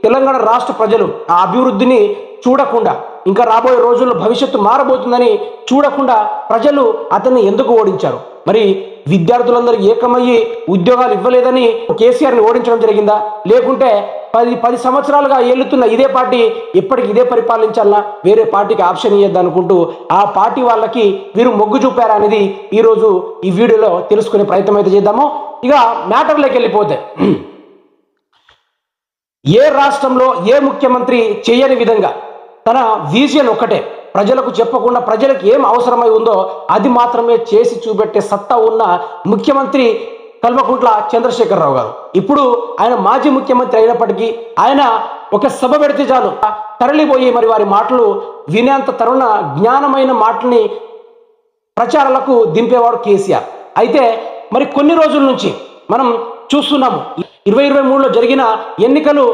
తెలంగాణ రాష్ట్ర ప్రజలు ఆ అభివృద్ధిని చూడకుండా, ఇంకా రాబోయే రోజుల్లో భవిష్యత్తు మారబోతుందని చూడకుండా ప్రజలు అతన్ని ఎందుకు ఓడించారు? మరి విద్యార్థులందరూ ఏకమయ్యి ఉద్యోగాలు ఇవ్వలేదని కేసీఆర్ని ఓడించడం జరిగిందా? లేకుంటే 10 సంవత్సరాలుగా ఏలుతున్న ఇదే పార్టీ ఎప్పటికి ఇదే పరిపాలించాలన్నా, వేరే పార్టీకి ఆప్షన్ ఇయ్యద్దు అనుకుంటూ ఆ పార్టీ వాళ్ళకి వీరు మొగ్గు చూపారా అనేది ఈరోజు ఈ వీడియోలో తెలుసుకునే ప్రయత్నం అయితే చేద్దాము. ఇక మ్యాటర్లోకి వెళ్ళిపోతే, ఏ రాష్ట్రంలో ఏ ముఖ్యమంత్రి చేయని విధంగా తన విజన్ ఒక్కటే, ప్రజలకు చెప్పకుండా ప్రజలకు ఏం అవసరమై ఉందో అది మాత్రమే చేసి చూపెట్టే సత్తా ఉన్న ముఖ్యమంత్రి కల్వకుంట్ల చంద్రశేఖరరావు గారు. ఇప్పుడు ఆయన మాజీ ముఖ్యమంత్రి అయినప్పటికీ ఆయన ఒక సభ పెడితే చాలు తరలిపోయి మరి వారి మాటలు వినేంత తరుణ జ్ఞానమైన మాటల్ని ప్రచారాలకు దింపేవాడు కేసీఆర్. అయితే మరి కొన్ని రోజుల నుంచి మనం చూస్తున్నాము 2023లో జరిగిన ఎన్నికలు